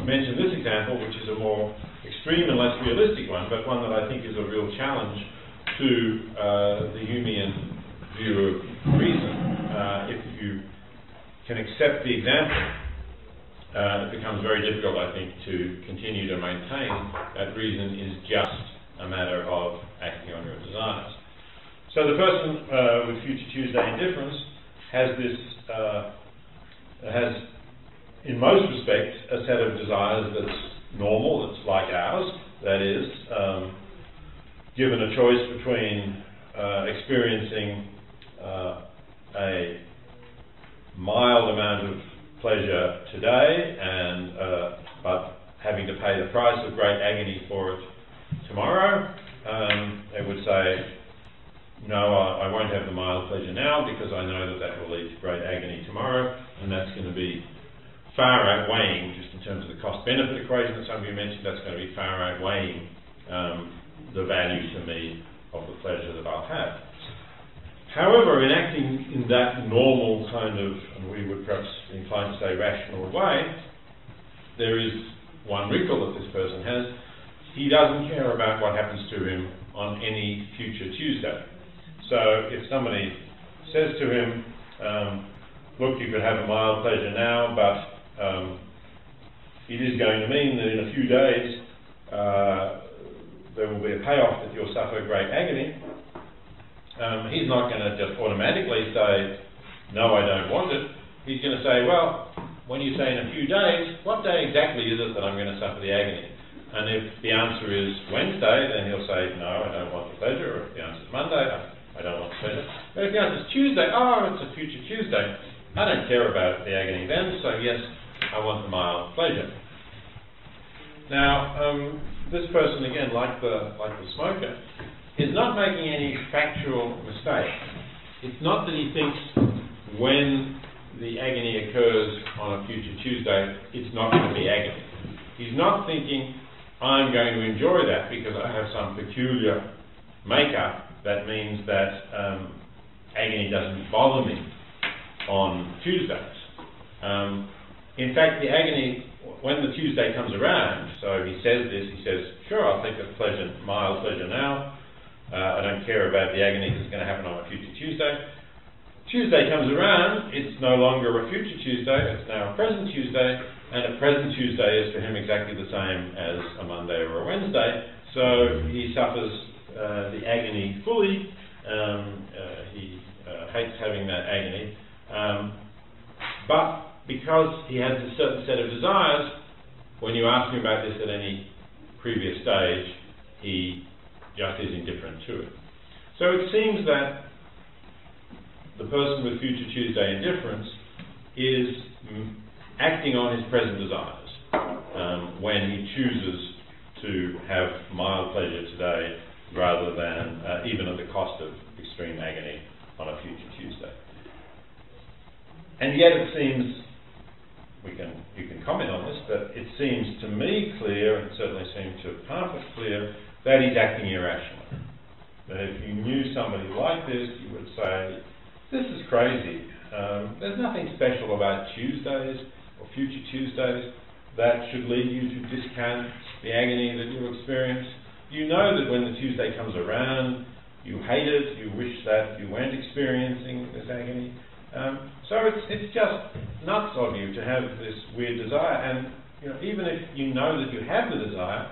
mention this example, which is a more extreme and less realistic one, but one that I think is a real challenge to the Humean view of reason. If you can accept the example, it becomes very difficult, I think, to continue to maintain that reason is just a matter of acting on your desires. So the person with Future Tuesday indifference has this, in most respects, a set of desires that's normal, that's like ours. That is, given a choice between experiencing a mild amount of pleasure today and but having to pay the price of great agony for it tomorrow, they would say, no, I won't have the mild pleasure now because I know that that will lead to great agony tomorrow, and that's going to be far outweighing, just in terms of the cost-benefit equation that some of you mentioned, that's going to be far outweighing the value to me of the pleasure that I'll have. However, in acting in that normal kind of, and we would perhaps incline to say rational way, there is one wrinkle that this person has. He doesn't care about what happens to him on any future Tuesday. So if somebody says to him, look, you could have a mild pleasure now, but it is going to mean that in a few days there will be a payoff that you'll suffer great agony, he's not going to just automatically say, no, I don't want it. He's going to say, well, when you say in a few days, what day exactly is it that I'm going to suffer the agony? And if the answer is Wednesday, then he'll say, no, I don't want the pleasure. Or if the answer is Monday, I don't want the pleasure. But if the answer is Tuesday, oh, it's a future Tuesday, I don't care about the agony then, so yes, I want the mild pleasure. Now, this person, again, like the smoker, is not making any factual mistake. It's not that he thinks when the agony occurs on a future Tuesday, it's not going to be agony. He's not thinking, I'm going to enjoy that because I have some peculiar makeup that means that agony doesn't bother me on Tuesdays. In fact, the agony, when the Tuesday comes around, so he says this, he says, sure, I'll take a pleasure, mild pleasure now. I don't care about the agony that's going to happen on a future Tuesday. Tuesday comes around, it's no longer a future Tuesday, it's now a present Tuesday, and a present Tuesday is for him exactly the same as a Monday or a Wednesday, so he suffers the agony fully. He hates having that agony, but because he has a certain set of desires, when you ask him about this at any previous stage, he just is indifferent to it. So it seems that the person with future Tuesday indifference is acting on his present desires when he chooses to have mild pleasure today rather than even at the cost of extreme agony on a future Tuesday. And yet it seems, you can comment on this, but it seems to me clear, and certainly seems to Parfit clear, that he's acting irrationally. That if you knew somebody like this, you would say, this is crazy. There's nothing special about Tuesdays or future Tuesdays that should lead you to discount the agony that you experience. You know that when the Tuesday comes around, you hate it, you wish that you weren't experiencing this agony. So it's just nuts of you to have this weird desire, and even if you know that you have the desire,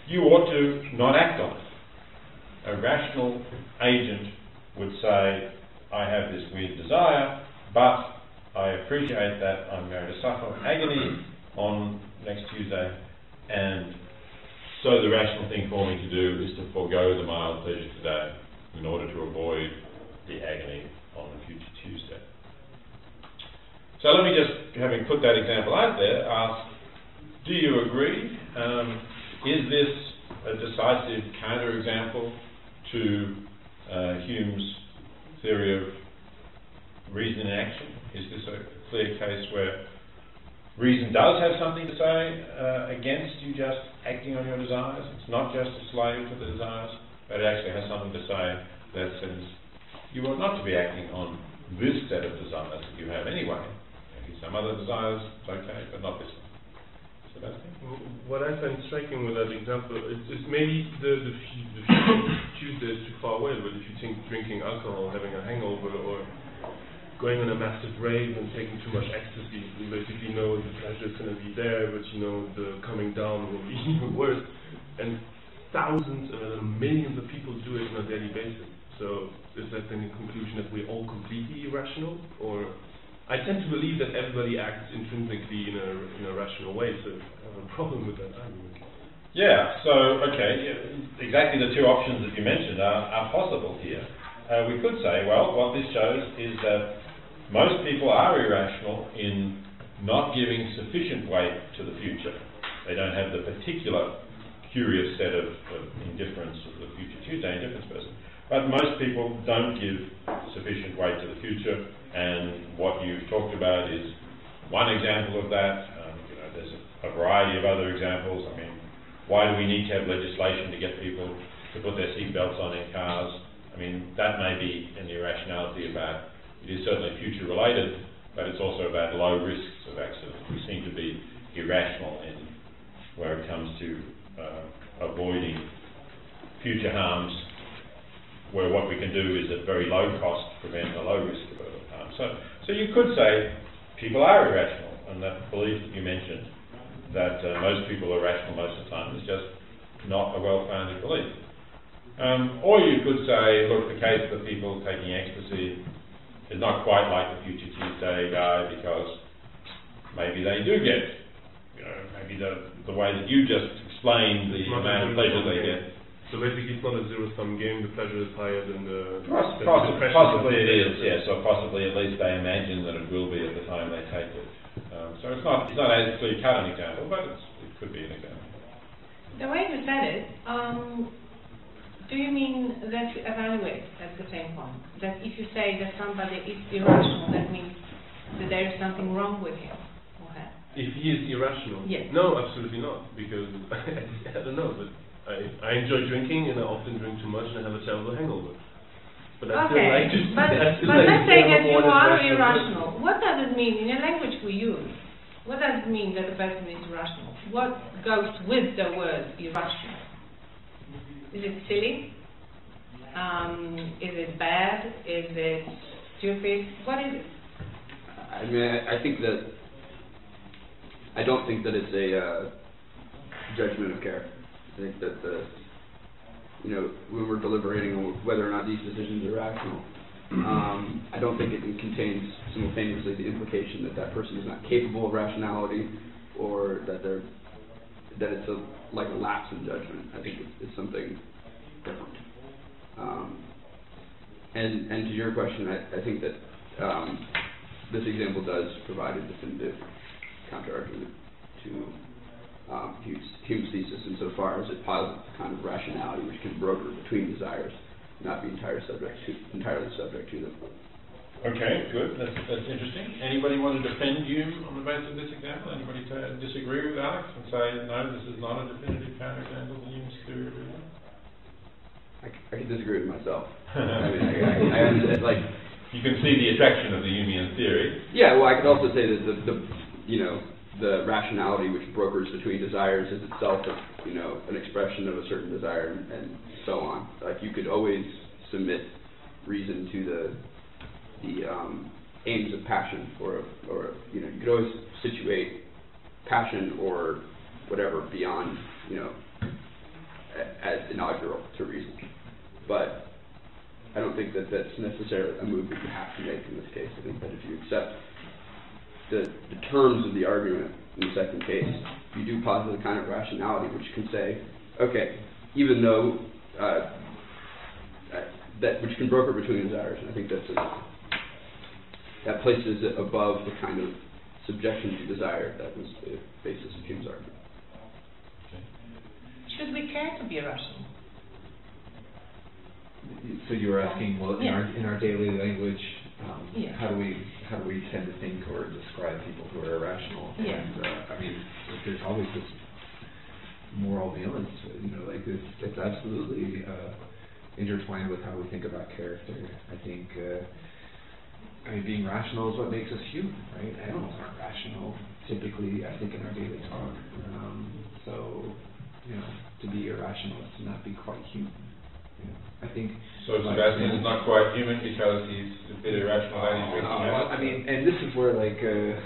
you ought to not act on it. A rational agent would say, I have this weird desire, but I appreciate that I'm going to suffer agony on next Tuesday, and so the rational thing for me to do is to forego the mild pleasure today in order to avoid the agony on the future Tuesday. So let me just, having put that example out there, ask, do you agree? Is this a decisive counterexample to Hume's theory of reason in action? Is this a clear case where reason does have something to say against you just acting on your desires? It's not just a slave to the desires, but it actually has something to say that says you ought not to be acting on this set of desires that you have anyway. If you some other desires, it's okay, but not this one. Sebastian? What I find striking with that example is maybe the future is too far away, but if you think drinking alcohol, having a hangover, or going on a massive rave and taking too much ecstasy, you basically know the pleasure is going to be there, but you know the coming down will be even worse. And thousands, millions of people do it on a daily basis. So is that then the conclusion that we're all completely irrational? Or I tend to believe that everybody acts intrinsically in a rational way, so I have a problem with that argument. Yeah, so, exactly the two options that you mentioned are possible here. We could say, well, what this shows is that most people are irrational in not giving sufficient weight to the future. They don't have the particular curious set of indifference of the future Tuesday indifference person. But most people don't give sufficient weight to the future, and what you've talked about is one example of that. There's a variety of other examples. I mean, why do we need to have legislation to get people to put their seatbelts on in cars? I mean, that may be an irrationality about, it is certainly future related, but it's also about low risks of accidents. We seem to be irrational in where it comes to avoiding future harms, where what we can do is at very low cost prevent a low risk of harm. So you could say people are irrational, and that belief that you mentioned, that most people are rational most of the time, is just not a well-founded belief. Or you could say, look, the case of the people taking ecstasy is not quite like the future Tuesday guy, because maybe they do get, maybe the way that you just explained the amount of pleasure they get. So basically it's not a zero-sum game, the pleasure is higher than the... Possibly it is, yes, or possibly at least they imagine that it will be at the time they take it. So it's not as clear-cut an example, but it could be an example. The way you said it, do you mean that you evaluate at the same point? That if you say that somebody is irrational, that means that there is something wrong with him or her? If he is irrational? Yes. No, absolutely not, because I don't know, but I enjoy drinking, and I often drink too much, and I have a terrible hangover. But I still like to... But let's say that you are irrational. What does it mean in the language we use? What does it mean that a person is irrational? What goes with the word irrational? Is it silly? Is it bad? Is it stupid? What is it? I mean, I don't think that it's a judgment of care. I think that when we're deliberating on whether or not these decisions are rational, I don't think it contains simultaneously the implication that that person is not capable of rationality, or that it's like a lapse in judgment. I think it's something different. And to your question, I think that this example does provide a definitive counter-argument to Hume's thesis, insofar as it posits the kind of rationality which can broker between desires, not be entirely subject to them. Okay, good. That's interesting. Anybody want to defend Hume on the basis of this example? Anybody disagree with Alex and say, no, this is not a definitive counterexample to Hume's theory of reason? I can disagree with myself. I understand, like, you can see the attraction of the Humean theory. Yeah, well, I could also say that the rationality which brokers between desires is itself, an expression of a certain desire, and so on. Like, you could always submit reason to the aims of passion, or you could always situate passion or whatever beyond, as inaugural to reason. But I don't think that that's necessarily a move that you have to make in this case. I think that if you accept the terms of the argument in the second case, you do posit a kind of rationality which can say, okay, even though that which can broker between desires, and I think that places it above the kind of subjection to desire that was the basis of Hume's argument. Should we care to be irrational? So you were asking, well, in our daily language, Yeah. how do we tend to think or describe people who are irrational? Yeah. And there's always this moral valence, like this. It's absolutely intertwined with how we think about character. I think I mean, being rational is what makes us human, right? Animals aren't rational, typically, I think, in our daily talk. So, you know, to be irrational is to not be quite human. You know, I think. So Sebastian is not quite human because he's a bit irrational and he's drinking out. I mean, and this is where, like, to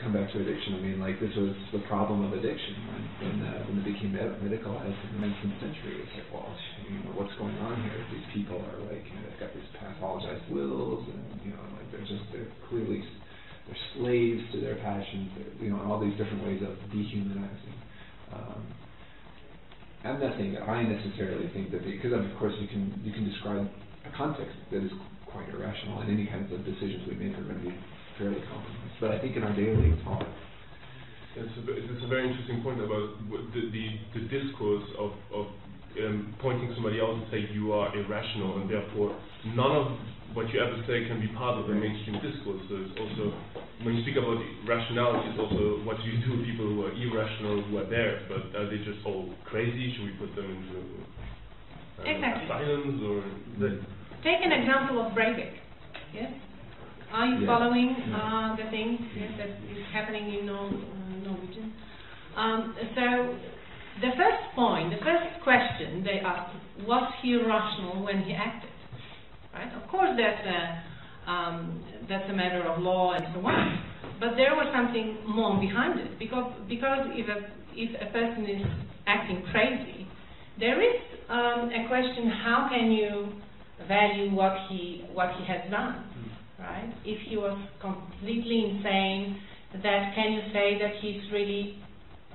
come back to addiction, I mean, like, this was the problem of addiction when it became medicalized in the 19th century. It's like, well, you know, what's going on here? These people are, like, you know, they've got these pathologized wills, and, you know, like, they're clearly, they're slaves to their passions, you know, and all these different ways of dehumanizing. I'm not saying that I necessarily think that, because of course you can describe a context that is quite irrational, and any kinds of decisions we make are going to be fairly compromised. But I think in our daily talk, it's a very interesting point about the discourse of pointing somebody else and say you are irrational, and therefore none of what you ever say can be part of the mainstream discourse. So it's also, when you speak about rationality, it's also what do you do with people who are irrational, who are there, but are they just all crazy? Should we put them into asylums? Or take an example of Breivik. Yes, are you following the things that is happening in Norwegian? So the first question they asked, was he irrational when he acted? Right? Of course, that's a matter of law and so on. But there was something more behind it, because if a person is acting crazy, there is a question: how can you value what he has done? Right? If he was completely insane, that can you say that he's really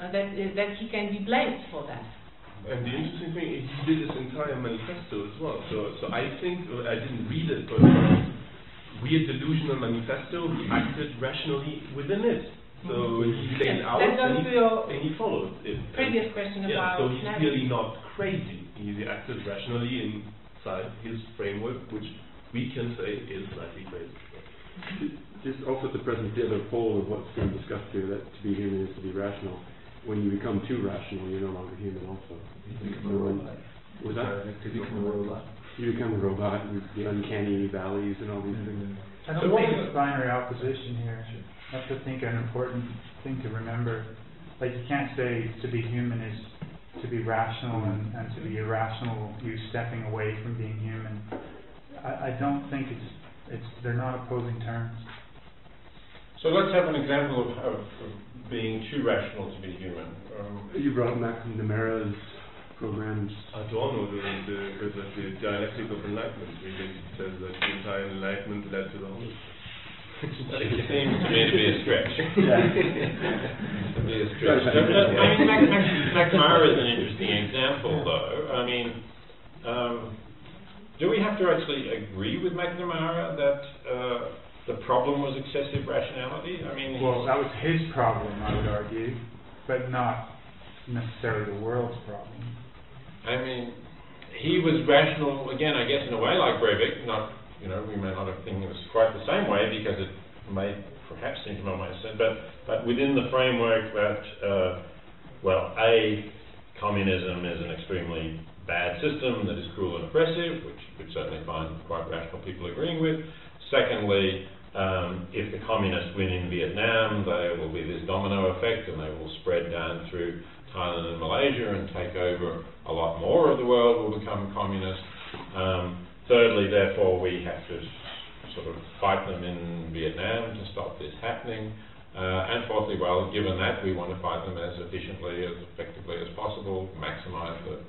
that he can be blamed for that? And the interesting thing is he did this entire manifesto as well. So I think, I didn't read it, but Weird Delusional Manifesto, he acted rationally within it. So he laid out and he followed it. Previous question about... So he's really not crazy. He acted rationally inside his framework, which we can say is slightly crazy. Just also to present the other pole of what's being discussed here, that to be human is to be rational. When you become too rational, you're no longer human also. you become a robot. Was that? You become a robot. You become a robot with the uncanny valleys and all these things. I don't think it's binary opposition here. That's, I think, an important thing to remember. Like, you can't say to be human is to be rational, and to be irrational, you stepping away from being human. I don't think they're not opposing terms. So let's have an example of being too rational to be human. You brought up McNamara's programs. Adorno, the dialectic of enlightenment, really says that the entire enlightenment led to the whole. It seems to me to be a stretch. To be a stretch. I mean, McNamara is an interesting example, though. I mean, do we have to actually agree with McNamara that the problem was excessive rationality? I mean, well, that was his problem, I would argue, but not necessarily the world's problem. I mean, he was rational, again, I guess in a way like Breivik, not, you know, we may not have think it was quite the same way because it may perhaps seem to make sense, but within the framework that, well, communism is an extremely bad system that is cruel and oppressive, which you could certainly find quite rational people agreeing with. Secondly, if the communists win in Vietnam, there will be this domino effect and they will spread down through Thailand and Malaysia and take over a lot more of the world, will become communist. Thirdly, therefore, we have to sort of fight them in Vietnam to stop this happening. And fourthly, well, given that, we want to fight them as efficiently, as effectively as possible, maximize the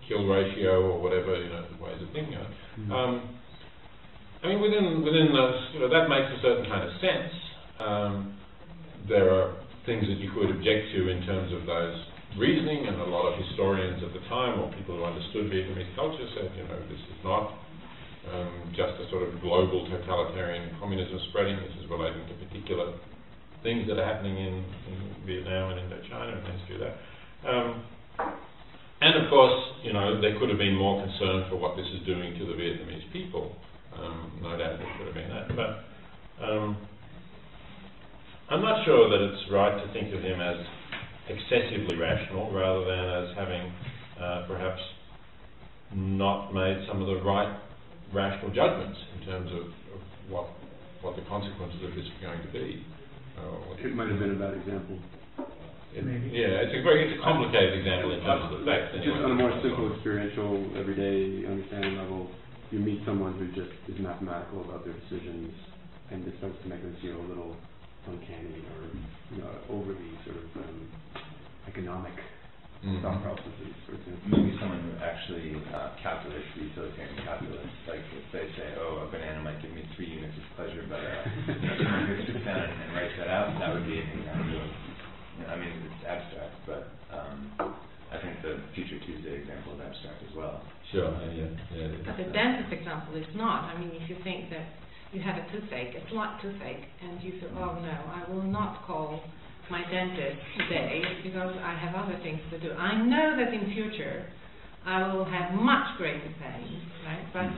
kill ratio or whatever, you know, ways of thinking of it. I mean, within those, you know, that makes a certain kind of sense. There are things that you could object to in terms of those reasoning, and a lot of historians at the time, or people who understood Vietnamese culture, said, you know, this is not just a sort of global totalitarian communism spreading. This is relating to particular things that are happening in Vietnam and Indochina and things through that. And of course, you know, there could have been more concern for what this is doing to the Vietnamese people. No doubt there could have been that. But I'm not sure that it's right to think of him as excessively rational, rather than as having perhaps not made some of the right rational judgments in terms of what what the consequences of this are going to be. It might have been a bad example. Yeah, it's a complicated example in terms of the facts. Just on a more simple, experiential, everyday understanding level, you meet someone who just is mathematical about their decisions, and it starts to make them feel a little uncanny or overly sort of economic thought processes, for example. Maybe someone who actually calculates the utilitarian calculus, like if they say, oh, a banana might give me 3 units of pleasure, but someone who sits down and writes that out, that would be an example of, I mean, it's abstract, but I think the Future Tuesday example is abstract as well. Sure, yeah. But the dentist example is not. I mean, if you think that you have a toothache, a slight toothache, and you say, oh no, I will not call my dentist today because I have other things to do. I know that in future I will have much greater pain, right? But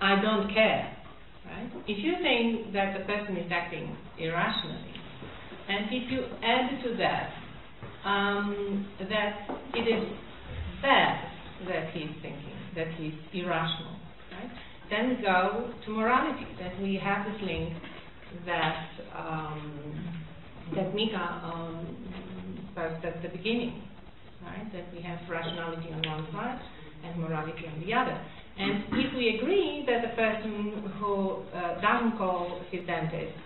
I don't care, right? If you think that the person is acting irrationally, and if you add to that that it is bad that he's thinking, that he's irrational, right? Then we go to morality, that we have this link that that Mika posed at the beginning, right? That we have rationality on one side and morality on the other. And if we agree that the person who doesn't call his dentist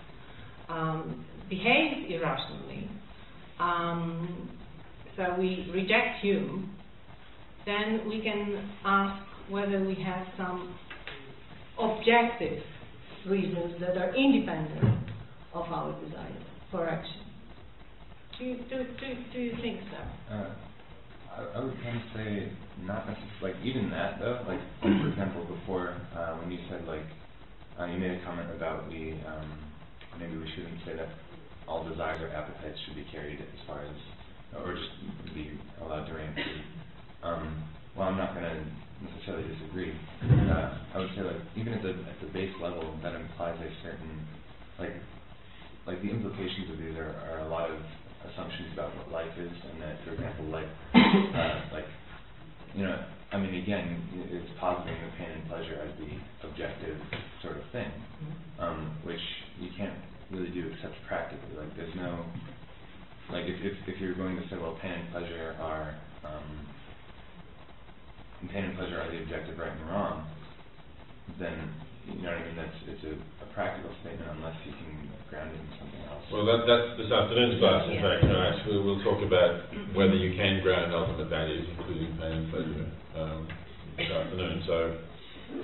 behaves irrationally, so we reject Hume, then we can ask whether we have some objective reasons that are independent of our desire for action. Do you think so? I would kind of say not necessarily, like even that though, like for example before when you said like, you made a comment about maybe we shouldn't say that all desires or appetites should be carried as far as, or just be allowed to reign free. Well, I'm not going to necessarily disagree. I would say like even at the base level, that implies a certain like the implications of these are a lot of assumptions about what life is, and that, for example, life, I mean, again, it's positing the pain and pleasure as the objective sort of thing, which you can't really do except practically. Like, there's no, like, if you're going to say, well, pain and pleasure are the objective right and wrong, then, you know what I mean, it's a practical statement unless you can ground it in something else. Well, that's this afternoon's class, in fact. Actually, we'll talk about whether you can ground ultimate values, including pain and pleasure, this afternoon. So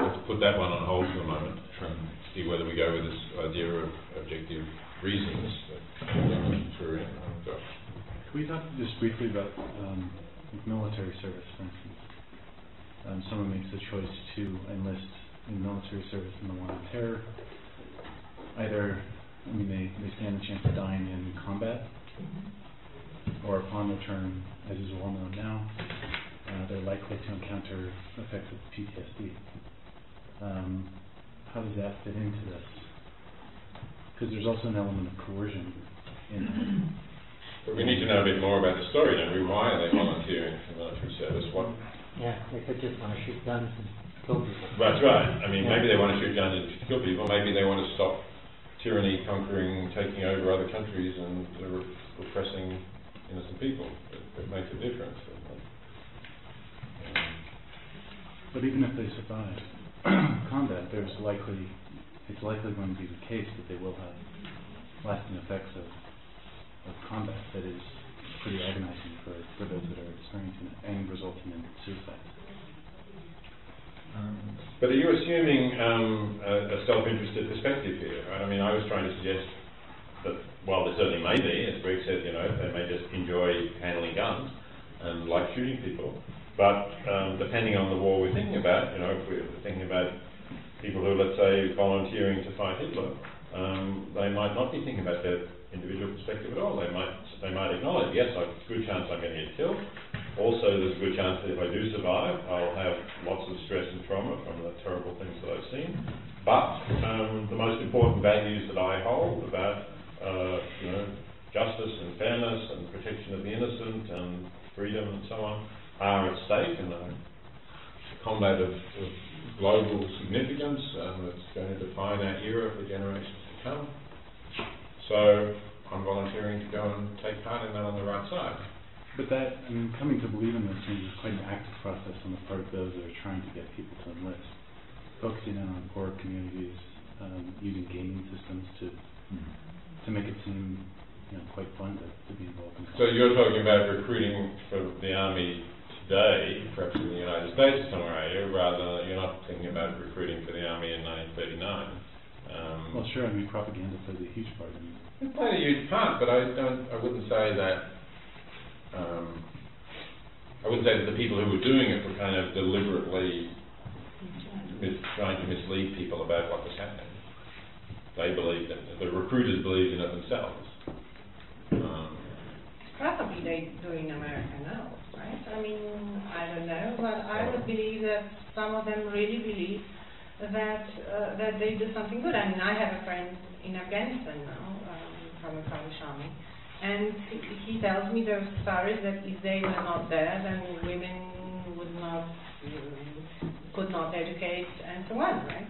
let's put that one on hold for a moment and see whether we go with this idea of objective reasons. Can we talk just briefly about military service, for instance? Someone makes the choice to enlist in military service in the war on terror. Either, they stand the chance of dying in combat, or upon return, as is well known now, they're likely to encounter effects of PTSD. How does that fit into this? Because there's also an element of coercion in it. But we need to know a bit more about the story, don't we? Why are they volunteering for military service? What? Yeah, they could just want to shoot guns and kill people. That's right. I mean, maybe they want to shoot guns and kill people. Maybe they want to stop tyranny conquering, taking over other countries and repressing innocent people. It makes a difference. But even if they survive combat, it's likely going to be the case that they will have lasting effects of combat that is pretty agonizing for those that are experiencing it and resulting in suicide. But are you assuming a self-interested perspective here? Right? I mean, I was trying to suggest that, well, there certainly may be, as Greg said, they may just enjoy handling guns and like shooting people. But depending on the war we're thinking about, if we're thinking about people who, let's say, volunteering to fight Hitler, they might not be thinking about their individual perspective at all. They might acknowledge, yes, there's a good chance I'm going to get killed. Also, there's a good chance that if I do survive, I'll have lots of stress and trauma from the terrible things that I've seen. But the most important values that I hold about, justice and fairness and protection of the innocent and freedom and so on are at stake, and the combat of global significance. It's going to define our era for generations to come. So I'm volunteering to go and take part in that on the right side. But that, I mean, coming to believe in those things is quite an active process on the part of those that are trying to get people to enlist. Focusing in on poor communities, using gaming systems to make it seem, you know, quite fun to be involved in. So you're talking about recruiting for the army today, perhaps in the United States or somewhere, are you? Rather, you're not thinking about recruiting for the army in 1939. Well, sure. I mean, propaganda plays a huge part in it. It played a huge part, but I wouldn't say that. I wouldn't say that the people who were doing it were kind of deliberately trying to mislead people about what was happening. They believed it. The recruiters believed in it themselves. Probably they do in America now, right? I mean, I don't know, but I would believe that some of them really believe that they do something good. I mean, I have a friend in Afghanistan now, from a Kurdish army, and he tells me those stories that if they were not there, then women would not, could not educate, and so on, right?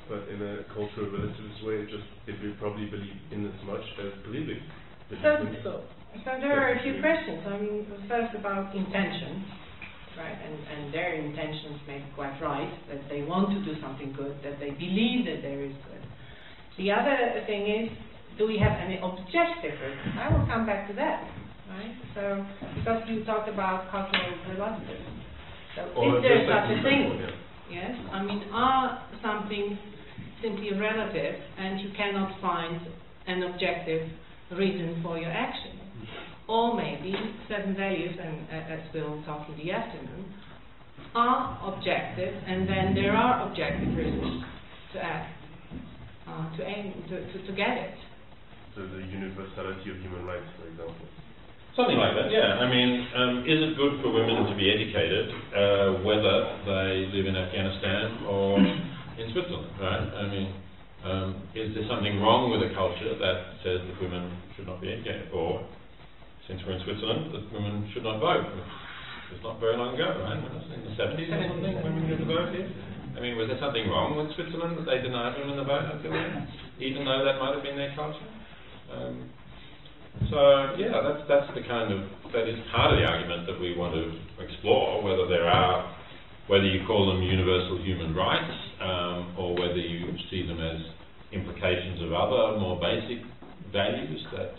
But in a cultural relativist way, just if we probably believe in as much as believing. So there are a few questions. I mean, first about intentions, right? And their intentions may be quite right, that they want to do something good, that they believe that there is good. The other thing is, do we have any objective reason? I will come back to that, right? So, because you talked about cultural relativism. So, is there such a thing? Yes? I mean, are some things simply relative and you cannot find an objective reason for your action? Or maybe certain values, and as we'll talk in the afternoon, are objective, and then there are objective reasons to act, to aim, to get it. So the universality of human rights, for example. Something like that, yeah. I mean, is it good for women to be educated, whether they live in Afghanistan or in Switzerland, right? I mean, is there something wrong with a culture that says that women should not be educated? Or, since we're in Switzerland, that women should not vote? It's not very long ago, right? In the 70s or something, women get to vote here. I mean, was there something wrong with Switzerland that they denied women the vote until then, even though that might have been their culture? So, yeah, that's the kind of, that is part of the argument that we want to explore, whether you call them universal human rights, or whether you see them as implications of other, more basic values that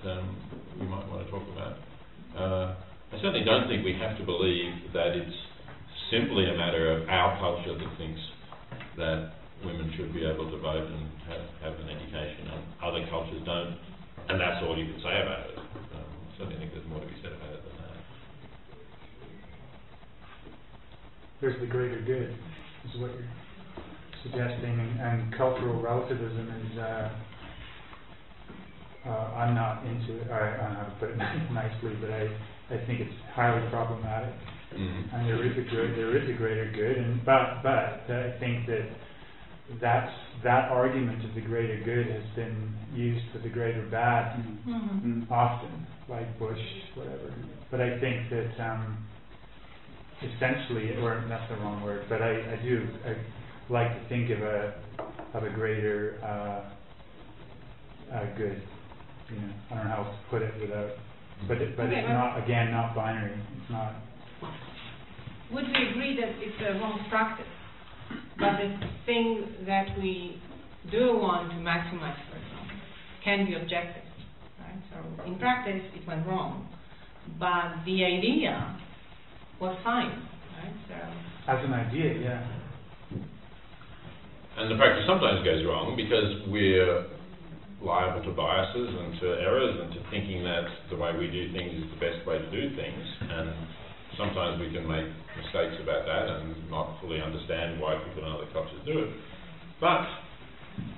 we might want to talk about. I certainly don't think we have to believe that it's simply a matter of our culture that thinks that women should be able to vote and have an education, and other cultures don't, and that's all you can say about it. I certainly think there's more to be said about it than that. There's the greater good, is what you're suggesting, and cultural relativism is, I'm not into it, I don't know how to put it nicely, but I think it's highly problematic. Mm-hmm. And there is a greater good, but I think that argument of the greater good has been used for the greater bad often, like Bush, whatever. But I think that essentially, or that's the wrong word, but I like to think of a greater good. You know, I don't know how else to put it without, but it's not, again, not binary. It's not. Would we agree that it's a wrong practice, but the thing that we do want to maximize, for example, can be objective, right? So in practice, it went wrong, but the idea was fine, right? So as an idea, yeah. And the practice sometimes goes wrong because we're liable to biases and to errors and to thinking that the way we do things is the best way to do things, and sometimes we can make mistakes about that and not fully understand why people in other cultures do it. But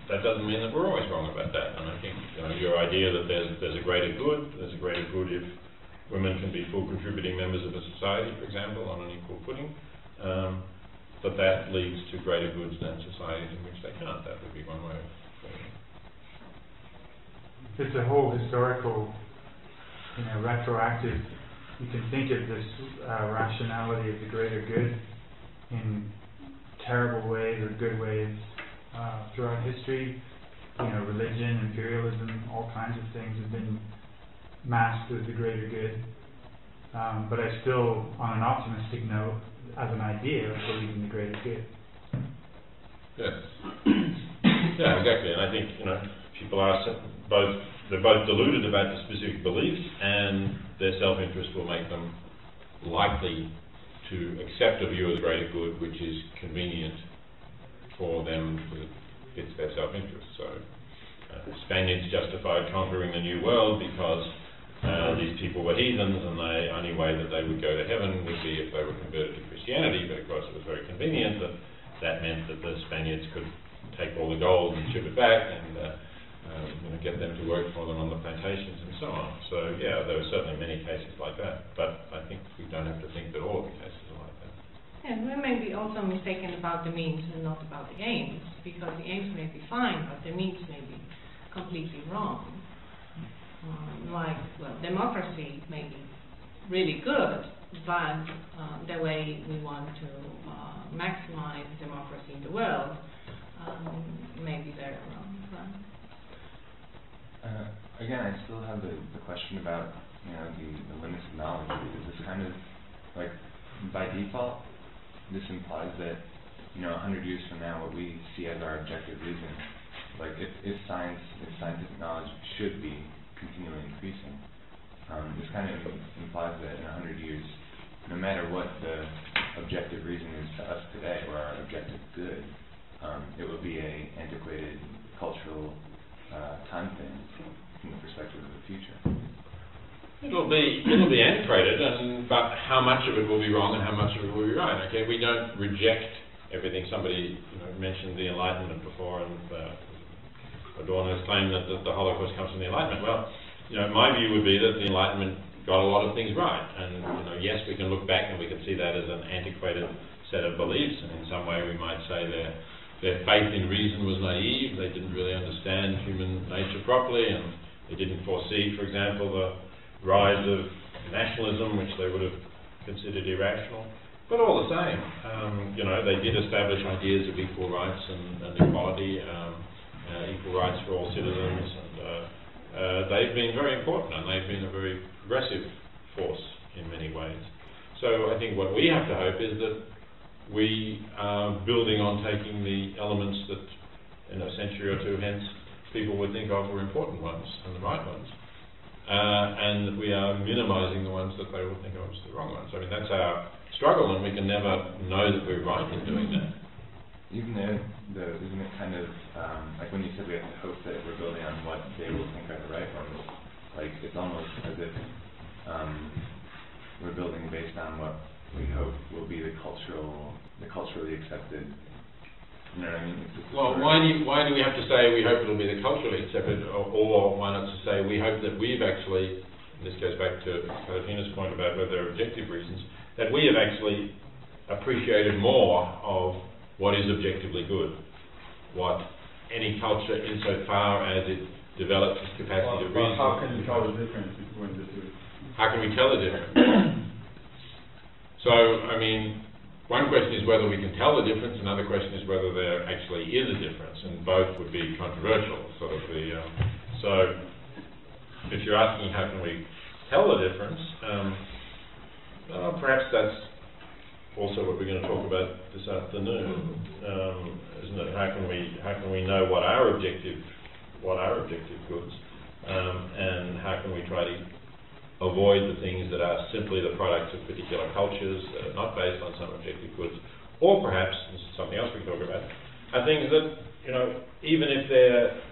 that doesn't mean that we're always wrong about that. And I think your idea that there's a greater good if women can be full contributing members of a society, for example, on an equal footing, but that leads to greater goods than societies in which they can't. That would be one way of doing it. It's a whole historical, retroactive. You can think of this rationality of the greater good in terrible ways or good ways throughout history. Religion, imperialism, all kinds of things have been masked as the greater good. But I still, on an optimistic note, as an idea, believe in the greater good. Yes. Yeah, exactly. And I think people are they're both deluded about the specific beliefs, and their self-interest will make them likely to accept a view of the greater good, which is convenient for them, that fits their self-interest. So, Spaniards justified conquering the New World because these people were heathens, and the only way that they would go to heaven would be if they were converted to Christianity. But of course, it was very convenient that meant that the Spaniards could take all the gold and ship it back, and get them to work for them on the plantations and so on. So yeah, there are certainly many cases like that, but I think we don't have to think that all of the cases are like that. And we may be also mistaken about the means and not about the aims, because the aims may be fine, but the means may be completely wrong. Democracy may be really good, but the way we want to maximize democracy in the world may be very wrong. Again, I still have the question about the limits of knowledge, because this kind of, like, by default, this implies that 100 years from now, what we see as our objective reason, like if scientific knowledge should be continually increasing, this kind of implies that in 100 years, no matter what the objective reason is to us today, or our objective good, it will be a antiquated cultural time thing from the perspective of the future. It'll be antiquated, but how much of it will be wrong and how much of it will be right? Okay, we don't reject everything. Somebody mentioned the Enlightenment before, and Adorno's claim that the Holocaust comes from the Enlightenment. Well, my view would be that the Enlightenment got a lot of things right, and yes, we can look back and we can see that as an antiquated set of beliefs, and in some way we might say their faith in reason was naive. They didn't really understand human nature properly, and they didn't foresee, for example, the rise of nationalism, which they would have considered irrational. But all the same, they did establish ideas of equal rights and equality, equal rights for all citizens, and they've been very important, and they've been a very progressive force in many ways. So I think what we have to hope is that we are building on taking the elements that, in a century or two hence, people would think of were important ones and the right ones, and that we are minimizing the ones that they would think of as the wrong ones. I mean, that's our struggle, and we can never know that we're right in doing that. Even though, isn't it kind of, like when you said we have to hope that we're building on what they will think are the right ones, like it's almost as if we're building based on what we hope will be the culturally accepted. You know what I mean? Well, why do we have to say we hope it'll be the culturally accepted, or why not to say we hope that we've actually, and this goes back to Katarzyna's point about whether there are objective reasons, that we have actually appreciated more of what is objectively good, what any culture, insofar as it develops its capacity to reason. How can you tell the difference between the two? How can we tell the difference? So, I mean, one question is whether we can tell the difference, another question is whether there actually is a difference, and both would be controversial, sort of the, so if you're asking how can we tell the difference, perhaps that's also what we're going to talk about this afternoon, isn't it? How can we know what our objective goods, and how can we try to avoid the things that are simply the products of particular cultures that are not based on some objective goods, or perhaps, this is something else we can talk about, are things that, even if they're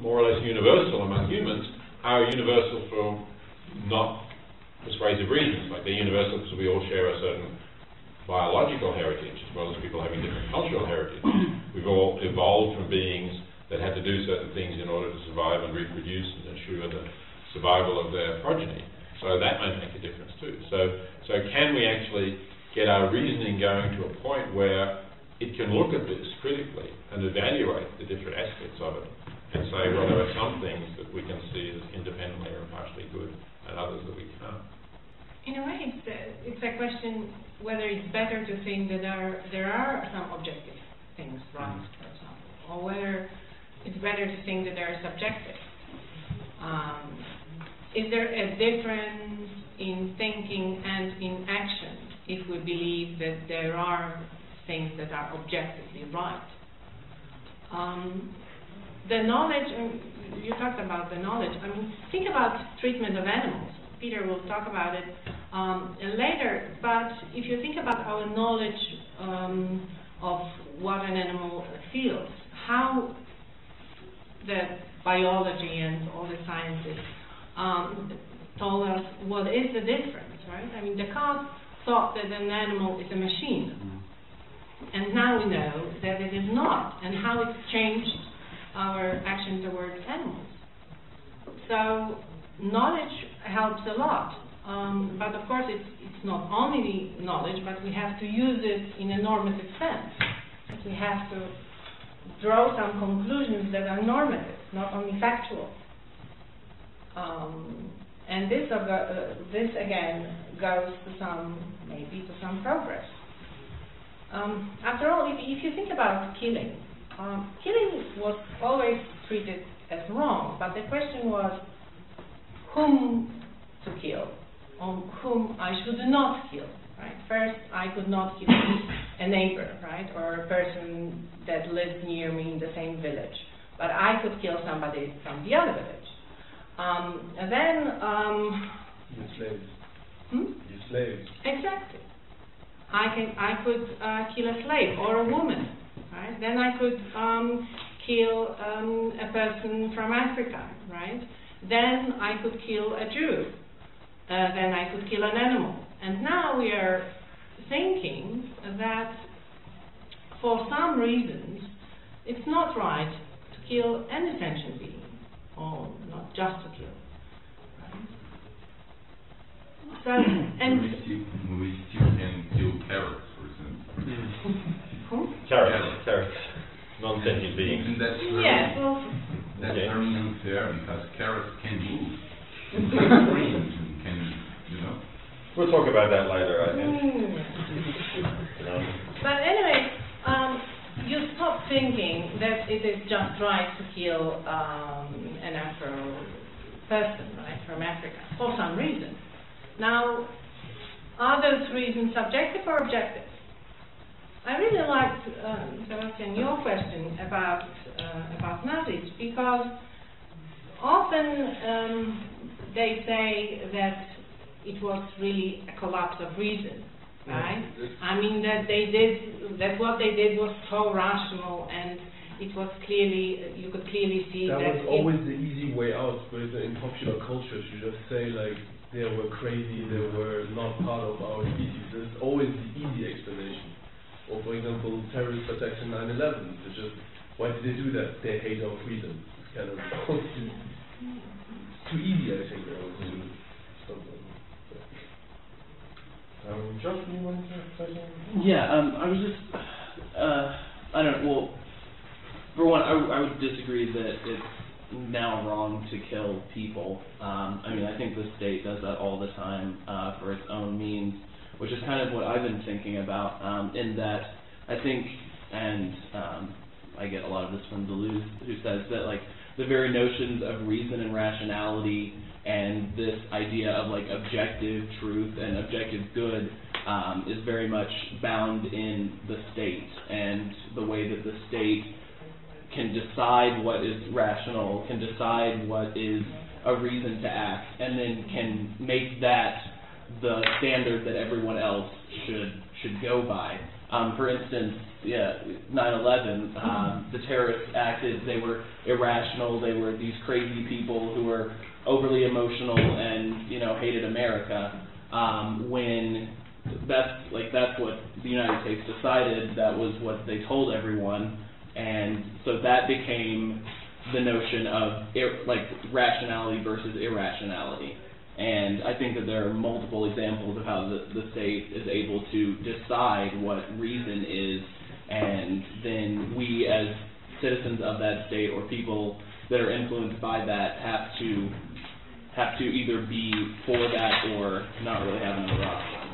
more or less universal among humans, are universal for not persuasive reasons. Like they're universal because we all share a certain biological heritage, as well as people having different cultural heritage. We've all evolved from beings that had to do certain things in order to survive and reproduce and ensure the survival of their progeny. So that might make a difference too. So can we actually get our reasoning going to a point where it can look at this critically and evaluate the different aspects of it and say, well, there are some things that we can see as independently or partially good and others that we can't. In a way, it's a question whether it's better to think that there are some objective things right, for example, or whether it's better to think that they are subjective. Is there a difference in thinking and in action if we believe that there are things that are objectively right? The knowledge, you talked about the knowledge. I mean, think about treatment of animals. Peter will talk about it later, but if you think about our knowledge of what an animal feels, how the biology and all the sciences told us what is the difference, right? I mean, Descartes thought that an animal is a machine, and now we know that it is not, and how it's changed our action towards animals. So knowledge helps a lot, but of course it's not only knowledge, but we have to use it in a normative sense. We have to draw some conclusions that are normative, not only factual. And this again goes to maybe some progress. After all, if you think about killing, killing was always treated as wrong, but the question was whom to kill, on whom I should not kill. Right? First, I could not kill a neighbor, right, or a person that lives near me in the same village, but I could kill somebody from the other village. And then Your slaves. Your slaves. Exactly. I could kill a slave or a woman, right? Then I could kill a person from Africa, right? Then I could kill a Jew. Then I could kill an animal. And now we are thinking that for some reasons it's not right to kill any sentient being, or not just to kill. Right? So, and we still can kill carrots, for example. Who? Carrots. Non-sentient beings. And that's very unfair because carrots can move. We'll talk about that later, I think. But anyway, you stop thinking that it is just right to kill an Afro person, right, from Africa, for some reason. Now, are those reasons subjective or objective? I really liked, Sebastian, your question about Nazis, because often they say that it was really a collapse of reason, right? I mean that what they did was so rational, and it was clearly, you could clearly see that was always the easy way out. But in popular cultures, you just say like they were crazy, they were not part of our species. There's always the easy explanation. Or for example, terrorist attacks in 9/11. It's just, why did they do that? They hate our freedom. It's kind of too easy, I think. Josh, do you want to say something? Yeah, I was just, I don't know, well, for one, I would disagree that it's now wrong to kill people. I mean, I think the state does that all the time for its own means, which is kind of what I've been thinking about, in that I think, and I get a lot of this from Deleuze, who says that, like, the very notions of reason and rationality and this idea of like objective truth and objective good is very much bound in the state, and the way that the state can decide what is rational, can decide what is a reason to act, and then can make that the standard that everyone else should go by. For instance, 9/11, the terrorists acted, they were irrational, they were these crazy people who were overly emotional and, hated America, when that's what the United States decided, that was what they told everyone, and so that became the notion of rationality versus irrationality. And I think that there are multiple examples of how the state is able to decide what reason is, and then we as citizens of that state, or people that are influenced by that, have have to either be for that or not really have another option.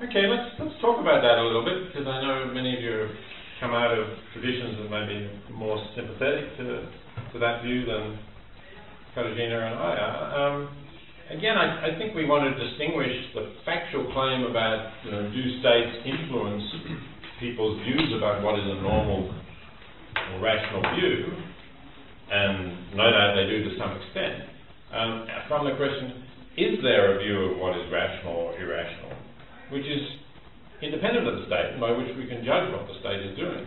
Okay, let's talk about that a little bit, because I know many of you have come out of traditions that may be more sympathetic to that view than Katarzyna and I are. Again, I think we want to distinguish the factual claim about, do states influence people's views about what is a normal or rational view, and no doubt they do to some extent, from the question, is there a view of what is rational or irrational, which is independent of the state, and by which we can judge what the state is doing.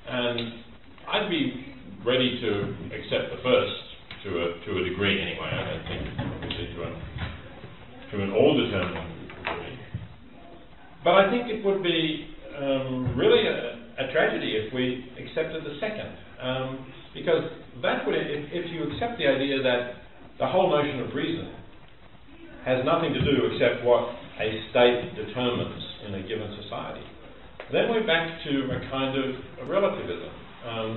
And I'd be ready to accept the first to a degree anyway. I don't think obviously to an all-determining degree. But I think it would be really a tragedy if we accepted the second, because that would, if you accept the idea that the whole notion of reason has nothing to do except what a state determines in a given society, then we're back to a kind of a relativism,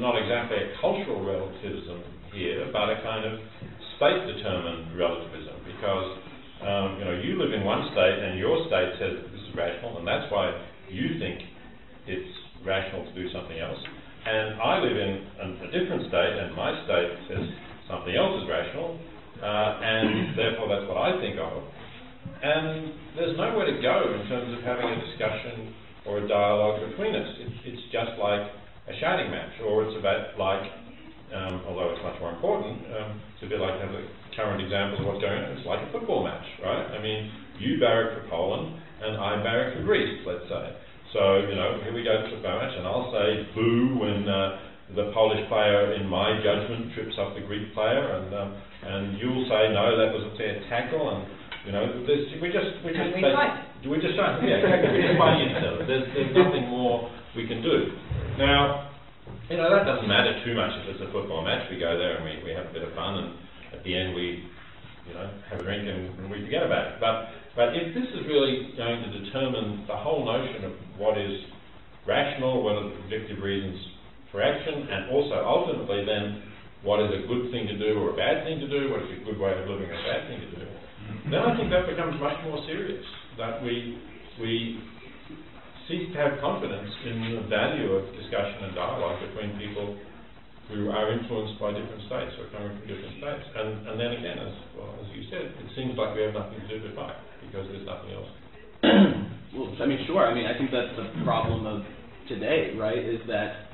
not exactly a cultural relativism here, but a kind of state-determined relativism, because you live in one state and your state says this is rational, and that's why you think it's rational to do something else, and I live in a different state and my state says something else is rational, and therefore that's what I think of. And there's nowhere to go in terms of having a discussion or a dialogue between us. It's just like a shouting match, or it's about like, although it's much more important, it's a bit like have a current example of what's going on. It's like a football match, right? I mean, you barrack for Poland and I barrack for Greece, let's say. So, here we go to the football match, and I'll say boo when the Polish player, in my judgment, trips up the Greek player, and you'll say no, that was a fair tackle, and we just fighting each other. There's nothing more we can do. Now, that doesn't matter too much if it's a football match. We go there and we have a bit of fun, and at the end we, have a drink and we forget about it. But if this is really going to determine the whole notion of what is rational, what are the predictive reasons for action, and also ultimately then what is a good thing to do or a bad thing to do, what is a good way of living or a bad thing to do, then I think that becomes much more serious, that we cease to have confidence in the value of discussion and dialogue between people who are influenced by different states or coming from different states. And then again, as you said, it seems like we have nothing to do but fight, because there's nothing else. Well, sure. I think that's the problem of today, right? Is that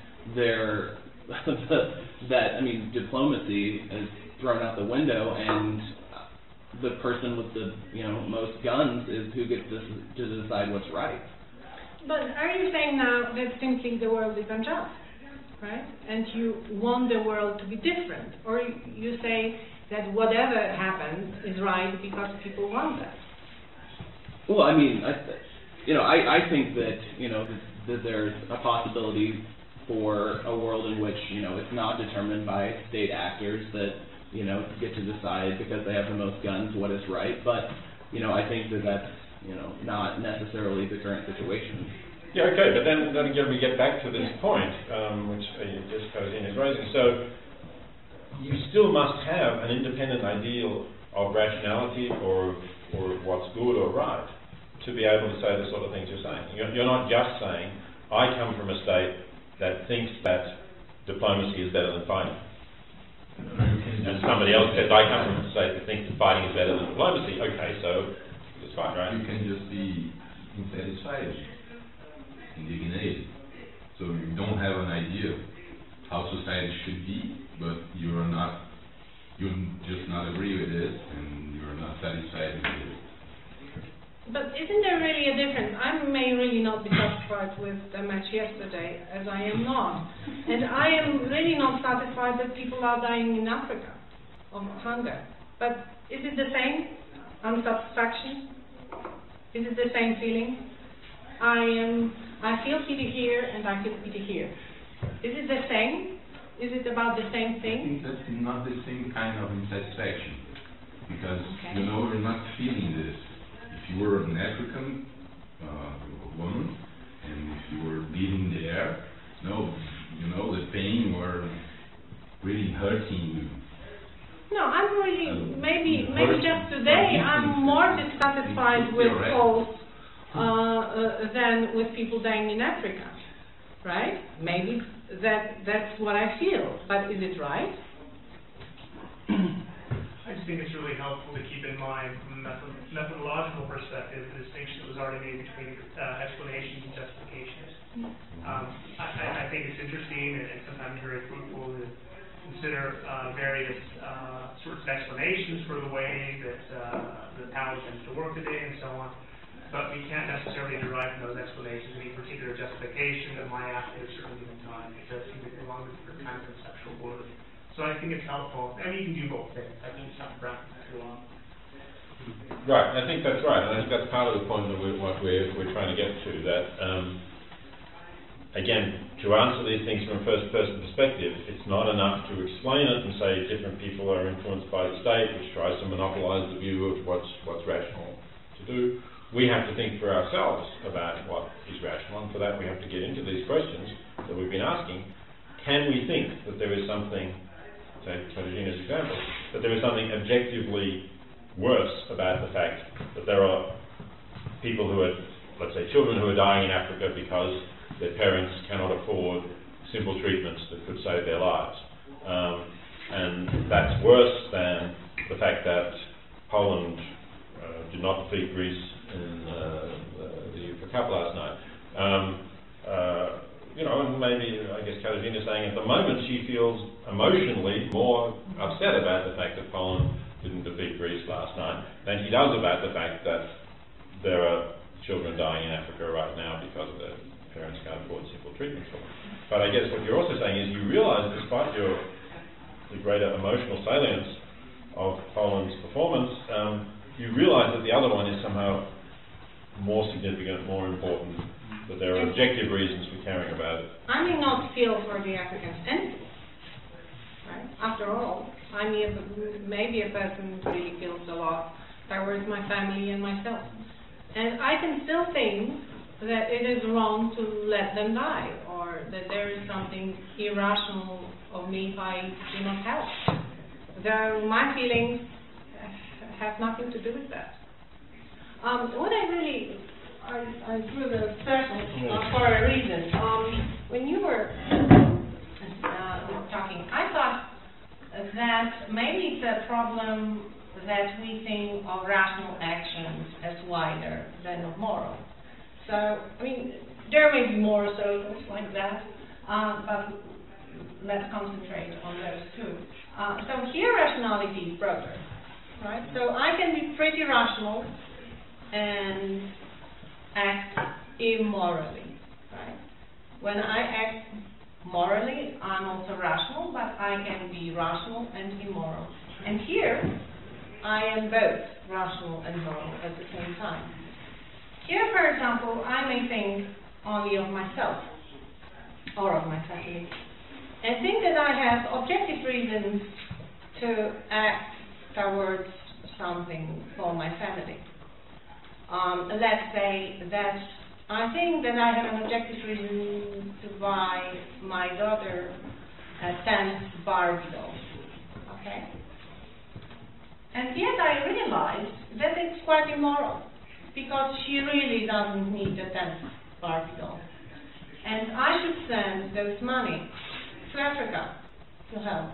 diplomacy is thrown out the window, and the person with the most guns is who gets to decide what's right. But are you saying now that simply the world is unjust, right? And you want the world to be different, or you say that whatever happens is right because people want that? Well, I think that that there's a possibility for a world in which it's not determined by state actors that get to decide because they have the most guns what is right. But I think that that's not necessarily the current situation. Yeah, okay, but then again we get back to this point, which just Katarzyna is raising. So you still must have an independent ideal of rationality or what's good or right to be able to say the sort of things you're saying. You're not just saying, I come from a state that thinks that diplomacy is better than fighting. And somebody else says, I come from a state that thinks that fighting is better than diplomacy. Okay, so it's fine, right? You can just be unsatisfied, indignated. So you don't have an idea of how society should be, but you just not agree with it, and you're not satisfied with it. But isn't there really a difference? I may really not be satisfied with the match yesterday, as I am not. And I am really not satisfied that people are dying in Africa of hunger. But is it the same unsatisfaction? Is it the same feeling? I feel pity here and I feel pity here. Is it the same? Is it about the same thing? I think that's not the same kind of insatisfaction, because you're not feeling this. If you were an African woman, and if you were breathing the air, the pain were really hurting you. No, I'm really, maybe just today I'm more dissatisfied with polls than with people dying in Africa, right? Maybe that's what I feel, but is it right? I just think it's really helpful to keep in mind from a methodological perspective the distinction that was already made between explanations and justifications. I think it's interesting and sometimes very fruitful to consider various sorts of explanations for the way that the power tends to work today and so on. But we can't necessarily derive from those explanations any particular justification that might act at a certain given time. It does seem to belong to different kind of conceptual words. So I think it's helpful. I mean, you can do both things. I think it's not practical too long. Right, I think that's right, and I think that's part of the point that we're trying to get to, that again, to answer these things from a first-person perspective, it's not enough to explain it and say different people are influenced by the state, which tries to monopolize the view of what's rational to do. We have to think for ourselves about what is rational, and for that we have to get into these questions that we've been asking. Can we think that there is something, take Katarzyna's example, that there is something objectively worse about the fact that there are people who are, let's say, children who are dying in Africa because their parents cannot afford simple treatments that could save their lives. And that's worse than the fact that Poland did not defeat Greece in the UEFA Cup last night. You know, and maybe, I guess Katarzyna's saying at the moment she feels emotionally more upset about the fact that Poland didn't defeat Greece last night than she does about the fact that there are children dying in Africa right now because their parents can't afford simple treatment for them. But I guess what you're also saying is you realise, despite the greater emotional salience of Poland's performance, you realise that the other one is somehow more significant, more important, that there are objective reasons for caring about it. I may not feel for the Africans anything, right? After all, I'm maybe a person who really feels a lot towards my family and myself. And I can still think that it is wrong to let them die, or that there is something irrational of me if I do not help. Though my feelings have nothing to do with that. What I really, I drew the circle for a reason. When you were talking, I thought that maybe it's a problem that we think of rational actions as wider than of moral. So, I mean, there may be more circles like that, but let's concentrate on those two. So here rationality is broader, right? So I can be pretty rational and act immorally, right? When I act morally, I'm also rational, but I can be rational and immoral. And here, I am both rational and moral at the same time. Here, for example, I may think only of myself or of my family, and think that I have objective reasons to act towards something for my family. Let's say that I think that I have an objective reason to buy my daughter a 10th Barbie doll, okay? And yet I realize that it's quite immoral, because she really doesn't need the 10th Barbie doll. And I should send those money to Africa to help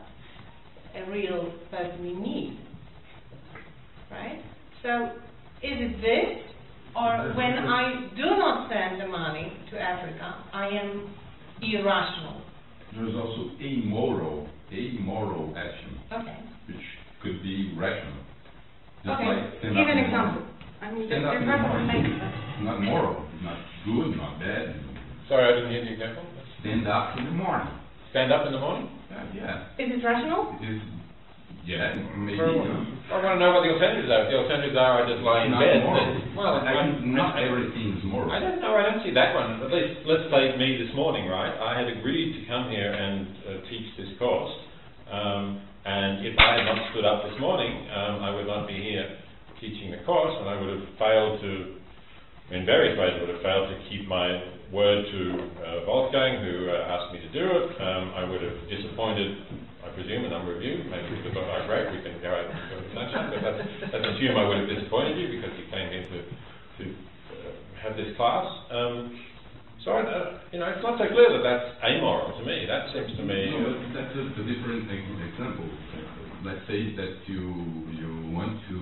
a real person in need, right? So is it this, or when I do not send the money to Africa, I am irrational? There's also amoral action, okay, which could be rational. Just okay, like give an example. I mean, stand up in the morning. Not moral, not good, not bad. Sorry, I didn't hear the example. Stand up in the morning. Stand up in the morning? Yeah. Is it rational? It is. Yeah, maybe. I want to know what the alternatives are. If the alternatives are I just lie in not bed. Moral. Well, not everything is moral. I don't know. I don't see that one. At least, let's take me this morning, right? I had agreed to come here and teach this course, and if I had not stood up this morning, I would not be here teaching the course, and I would have failed to, in various ways, would have failed to keep my word to Wolfgang, who asked me to do it. I would have disappointed my presume, a number of you. Maybe if you've got my break, we can go out and go to sunshine. But let's assume I would have disappointed you because you came here to have this class. So, it's not so clear that that's amoral to me. That seems to me... No, but that's a different example. Let's say that you want to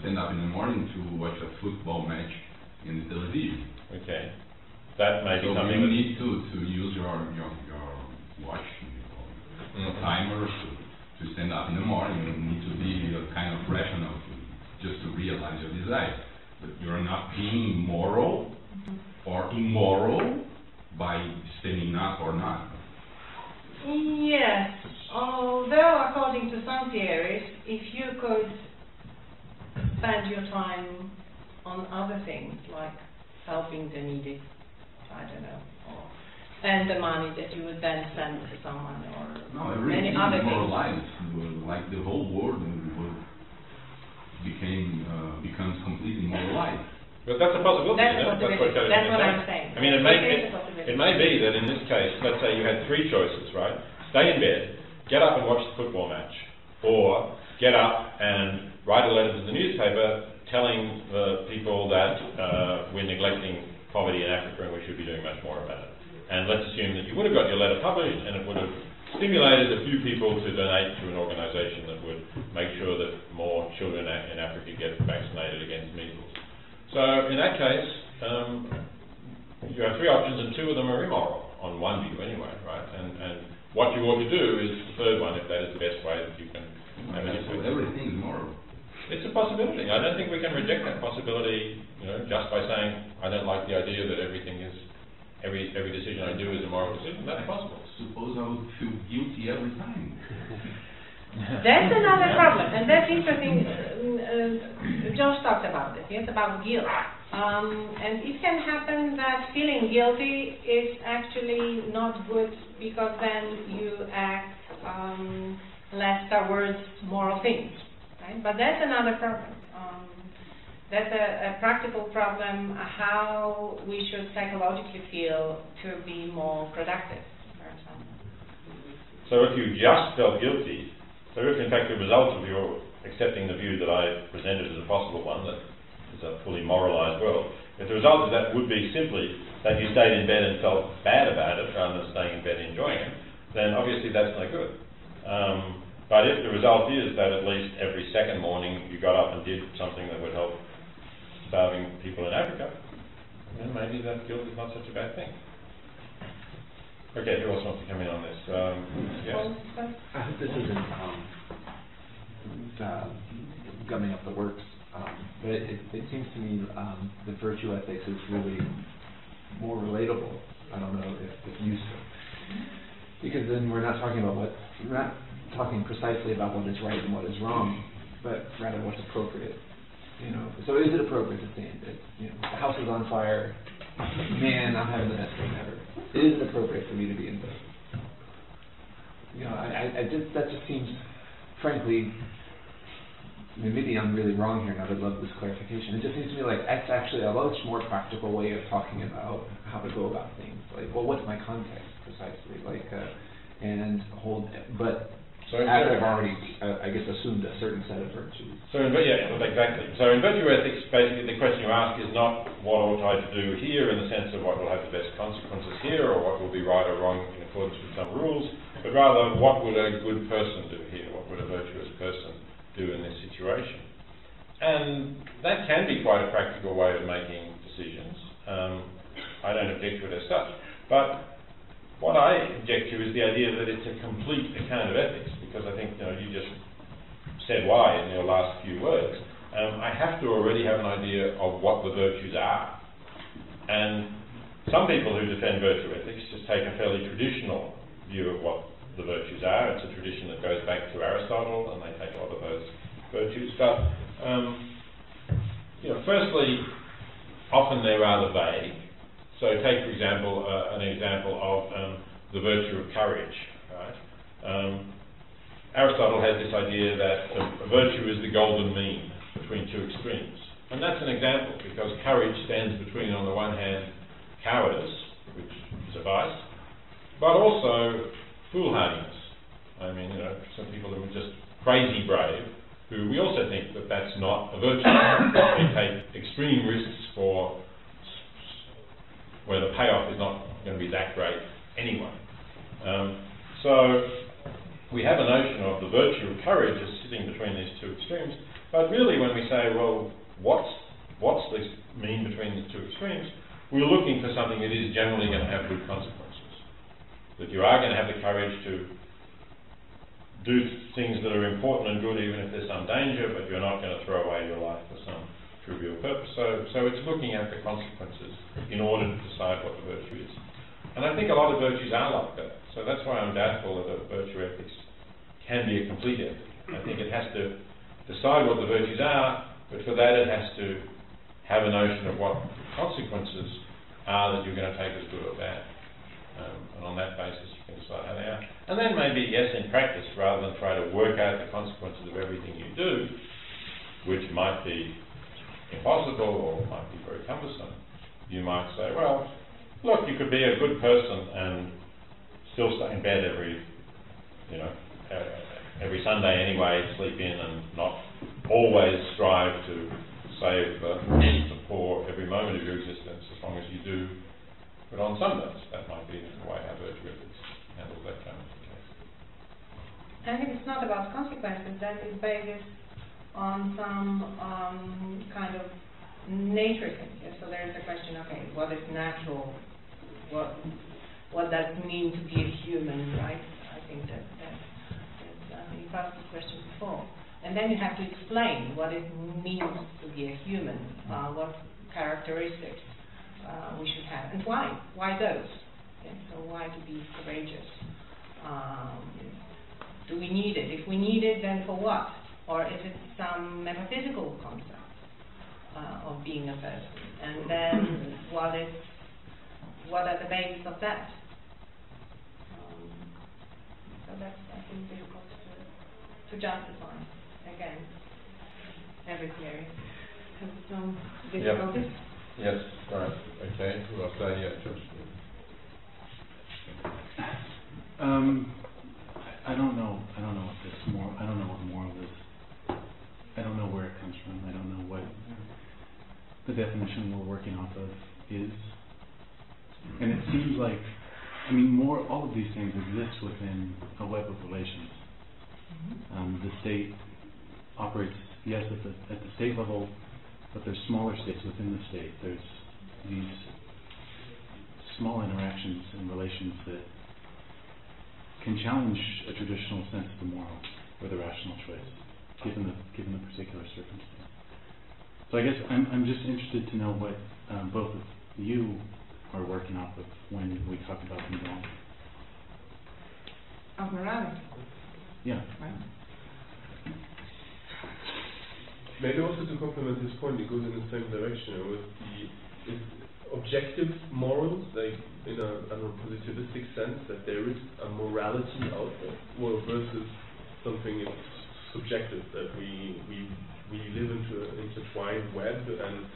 stand up in the morning to watch a football match in the television. Okay. That may be so something... you need to use your watch, timer to stand up in the morning. You need to be kind of rational just to realize your desire. But you're not being moral or immoral by standing up or not. Yes, although according to some theories, if you could spend your time on other things like helping the needy, I don't know, or spend the money that you would then send to someone, or many other things. Moralized, like the whole world becomes completely moralized. But that's a possibility. That's what I'm saying. I mean, it may be that in this case, let's say you had three choices, right? Stay in bed, get up and watch the football match, or get up and write a letter to the newspaper telling the people that we're neglecting poverty in Africa and we should be doing much more about it. And let's assume that you would have got your letter published and it would have stimulated a few people to donate to an organisation that would make sure that more children in Africa get vaccinated against measles. So in that case, you have three options and two of them are immoral, on one view anyway, right? And what you ought to do is the third one, if that is the best way that you can have it. So everything is moral. It's a possibility. I don't think we can reject that possibility, just by saying I don't like the idea that every decision I do is a moral decision. That's possible. Suppose I would feel guilty every time. That's another problem, and that's interesting. Josh talked about it, yes, about guilt. And it can happen that feeling guilty is actually not good because then you act less towards moral things, right? But that's another problem. That's a practical problem, how we should psychologically feel to be more productive, for example. So if you just felt guilty, so if in fact the result of your accepting the view that I presented as a possible one, that is a fully moralized world, if the result of that would be simply that you stayed in bed and felt bad about it rather than staying in bed and enjoying it, then obviously that's no good. But if the result is that at least every second morning you got up and did something that would help starving people in Africa, then maybe that guilt is not such a bad thing. Okay, who else wants to come in on this? Yes. I hope this isn't gumming up the works, but it seems to me the virtue ethics is really more relatable. I don't know if useful, because then we're not talking precisely about what is right and what is wrong, but rather what's appropriate. So is it appropriate to stay in bed? The house is on fire. Man, I'm having the best day ever. Is it appropriate for me to be in bed? That just seems, frankly, maybe I'm really wrong here, and I would love this clarification. It just seems to me like that's actually a much more practical way of talking about how to go about things. Like, well, what's my context precisely? So after I've already, I guess, assumed a certain set of virtues. Exactly. So in virtue ethics, basically the question you ask is not what ought I to do here in the sense of what will have the best consequences here or what will be right or wrong in accordance with some rules, but rather what would a good person do here, what would a virtuous person do in this situation. And that can be quite a practical way of making decisions. I don't object to it as such. But what I object to is the idea that it's a complete account of ethics, because I think you just said why in your last few words. I have to already have an idea of what the virtues are. And some people who defend virtue ethics just take a fairly traditional view of what the virtues are. It's a tradition that goes back to Aristotle, and they take a lot of those virtues. But firstly, often they're rather vague. So take, for example, an example of the virtue of courage. Right? Aristotle has this idea that a virtue is the golden mean between two extremes. And that's an example, because courage stands between, on the one hand, cowardice, which is a vice, but also foolhardiness, I mean, some people who are just crazy brave, who we also think that that's not a virtue. They take extreme risks for where the payoff is not going to be that great anyway. So we have a notion of the virtue of courage as sitting between these two extremes, but really when we say, well, what's the mean between the two extremes, we're looking for something that is generally going to have good consequences. That you are going to have the courage to do things that are important and good even if there's some danger, but you're not going to throw away your life for some trivial purpose. So it's looking at the consequences in order to decide what the virtue is. And I think a lot of virtues are like that. So that's why I'm doubtful that a virtue ethics can be a complete ethic. I think it has to decide what the virtues are, but for that it has to have a notion of what consequences are that you're going to take as good or bad. And on that basis you can decide how they are. And then maybe, yes, in practice, rather than try to work out the consequences of everything you do, which might be impossible or might be very cumbersome, you might say, well, look, you could be a good person and still stay in bed every Sunday anyway, sleep in and not always strive to save the poor every moment of your existence, as long as you do. But on some days, that might be the way how virtue ethics handles that kind of case. I think it's not about consequences, that is based on some kind of nature thing. Yeah? So there is a question, okay, what is natural? What does it mean to be a human, right? I think that you've asked this question before. And then you have to explain what it means to be a human, what characteristics we should have, and why. Why those? Okay, so why to be courageous? Do we need it? If we need it, then for what? Or is it some metaphysical concept of being a person? And then what are the bases of that? So that's, I think, difficult to justify. Again, every theory has some difficulties. Yes, right. Okay. Who else? George. I don't know what this more. I don't know what moral is. I don't know where it comes from. I don't know what the definition we're working off of is. And it seems like, all of these things exist within a web of relations. The state operates, yes, at the state level, but there's smaller states within the state. There's these small interactions and relations that can challenge a traditional sense of the moral or the rational choice, given the particular circumstance. So I guess I'm just interested to know what both of you are working off of when we talk about the moral. Of morality. Yeah. Right. Maybe also to complement this point, it goes in the same direction with the objective morals, like in a positivistic sense, that there is a morality out there, well, versus something subjective, that we live into an intertwined web, and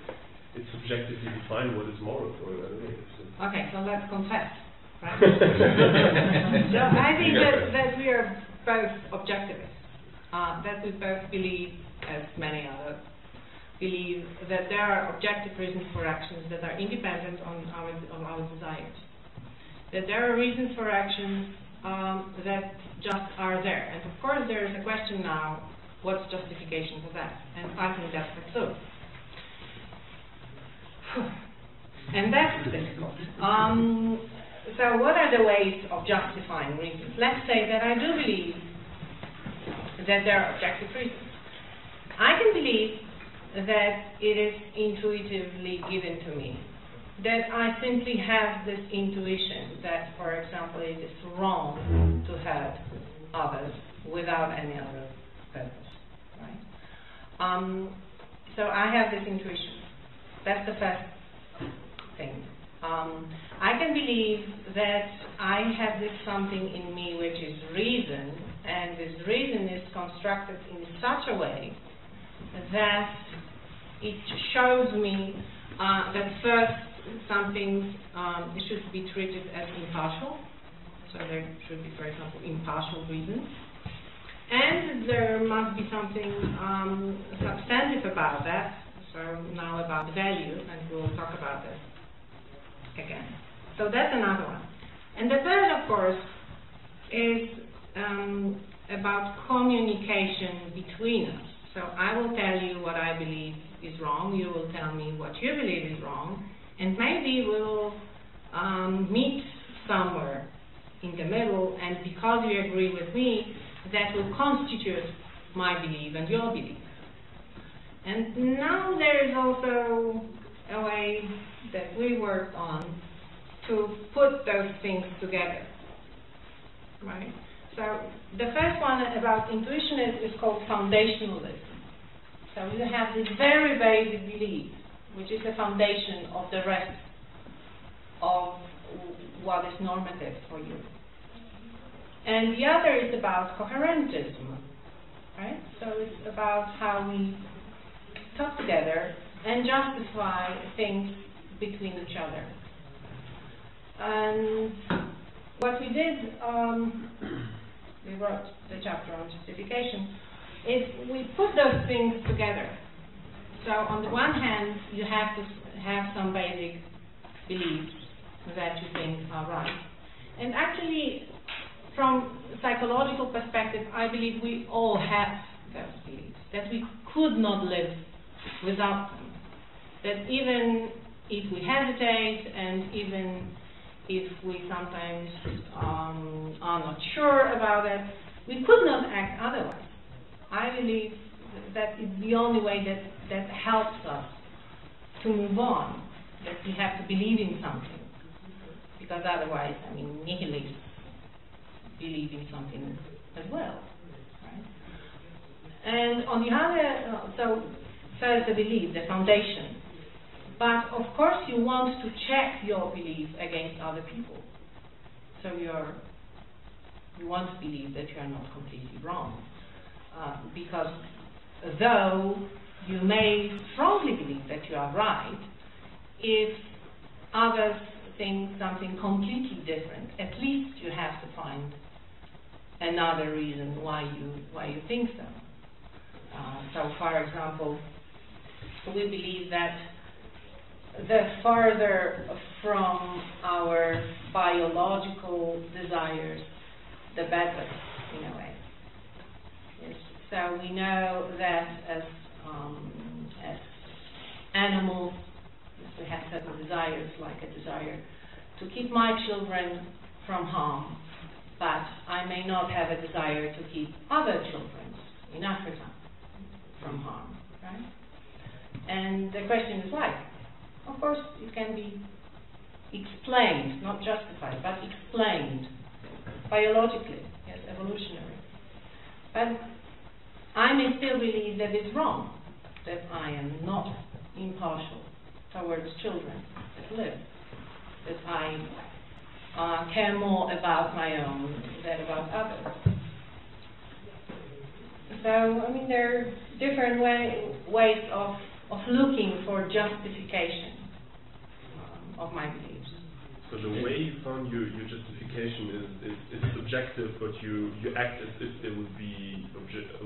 it's subjectively defined what is moral for another. Okay, so let's confess. Right? So I think that we are both objectivists, that we both believe, as many others, believe that there are objective reasons for actions that are independent on our desires. That there are reasons for actions that just are there. And of course there is a question now, what's justification for that? And I think that's the truth. And that's difficult. So what are the ways of justifying reasons? Let's say that I do believe that there are objective reasons. I can believe that it is intuitively given to me, that I simply have this intuition that, for example, it is wrong to hurt others without any other purpose, right? So I have this intuition. That's the first thing. I can believe that I have this something in me which is reason, and this reason is constructed in such a way that it shows me that first something should be treated as impartial, So there should be, for example, impartial reasons. And there must be something substantive about that. So now about the value, and we'll talk about this again. So that's another one. And the third, of course, is about communication between us. So I will tell you what I believe is wrong, you will tell me what you believe is wrong, and maybe we'll meet somewhere in the middle, and because you agree with me, that will constitute my belief and your belief. And now there is also a way that we work on to put those things together, right? So the first one about intuition is called foundationalism. So you have this very basic belief, which is the foundation of the rest of what is normative for you. And the other is about coherentism, right? So it's about how we talk together and justify things between each other. And what we did, we wrote the chapter on justification, is we put those things together. So on the one hand, you have to have some basic beliefs that you think are right. And actually, from a psychological perspective, I believe we all have those beliefs, that we could not live without them. That even if we hesitate, and even if we sometimes are not sure about it, we could not act otherwise. I believe that it's the only way that helps us to move on, that we have to believe in something. Because otherwise, I mean, nihilists believe in something as well, right? And on the other, so first the belief, the foundation. But of course you want to check your belief against other people. So you want to believe that you are not completely wrong. Because though you may strongly believe that you are right, if others think something completely different, at least you have to find another reason why you think so. So for example, we believe that the further from our biological desires, the better, in a way. Yes. So we know that as animals, we have certain desires, like a desire to keep my children from harm, but I may not have a desire to keep other children in Africa from harm, right? And the question is why? Of course, it can be explained, not justified, but explained biologically, yes, evolutionary. But I may still believe that it's wrong, that I am not impartial towards children that live, that I care more about my own than about others. So, I mean, there are different ways of looking for justification of my beliefs. So the way you found your justification is subjective, but you act as if they would be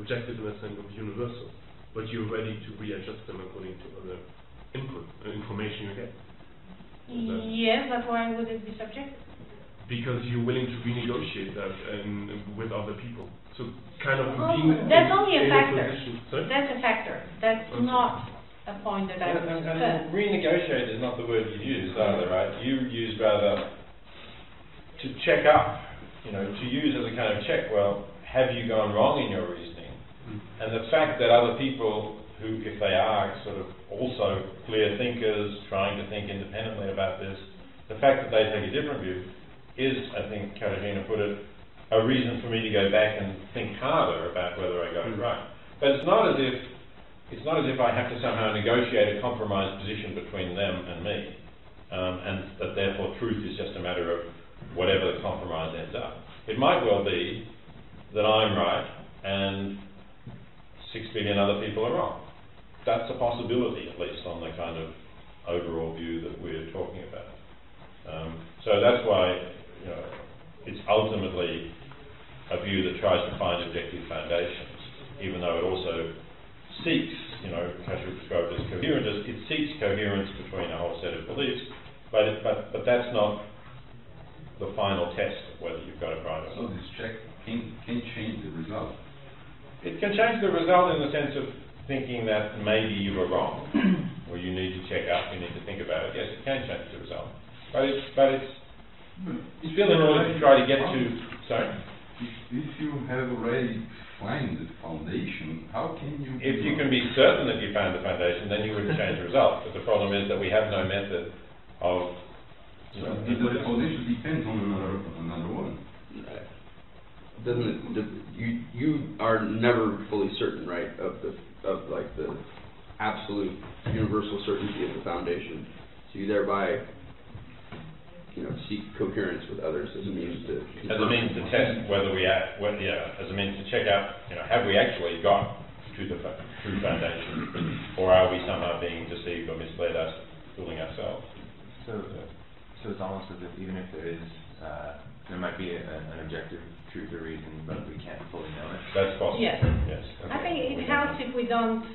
objective in the sense of universal, but you're ready to readjust them according to other information you get. Yes, but why would it be subjective? Because you're willing to renegotiate that with other people. So kind of that's only a factor. Sorry? That's a factor. That's not a point that I would and renegotiate is not the word you use either, right? You use rather to check up, to use as a kind of check. Well, have you gone wrong in your reasoning? And the fact that other people who, if they are sort of also clear thinkers, trying to think independently about this, the fact that they take a different view is, I think Katarzyna put it, a reason for me to go back and think harder about whether I got it right. But it's not as if I have to somehow negotiate a compromised position between them and me, and that therefore truth is just a matter of whatever the compromise ends up. It might well be that I'm right and 6 billion other people are wrong. That's a possibility, at least on the kind of overall view that we're talking about. So that's why, it's ultimately a view that tries to find objective foundations, even though it also seeks, Kasher described as coherent, it seeks coherence between a whole set of beliefs, but that's not the final test of whether you've got it right or not. So this check can change the result. It can change the result in the sense of thinking that maybe you were wrong, or you need to check up, you need to think about it. Yes, it can change the result, but it's still in order to try to get to. Sorry. If you have already find the foundation, how can you? If you can be certain that you found the foundation, then you wouldn't change the result. But the problem is that we have no method of. The foundation depends on another one. Right. You are never fully certain, right, of the absolute universal certainty of the foundation. So you thereby seek coherence with others as a means to test whether we act, as a means to check out, have we actually got to the true foundation, or are we somehow being deceived or misled us, fooling ourselves? So it's almost as if even if there is, there might be an objective truth or reason, but we can't fully know it. That's possible. Yes. Yes. I think it helps if we don't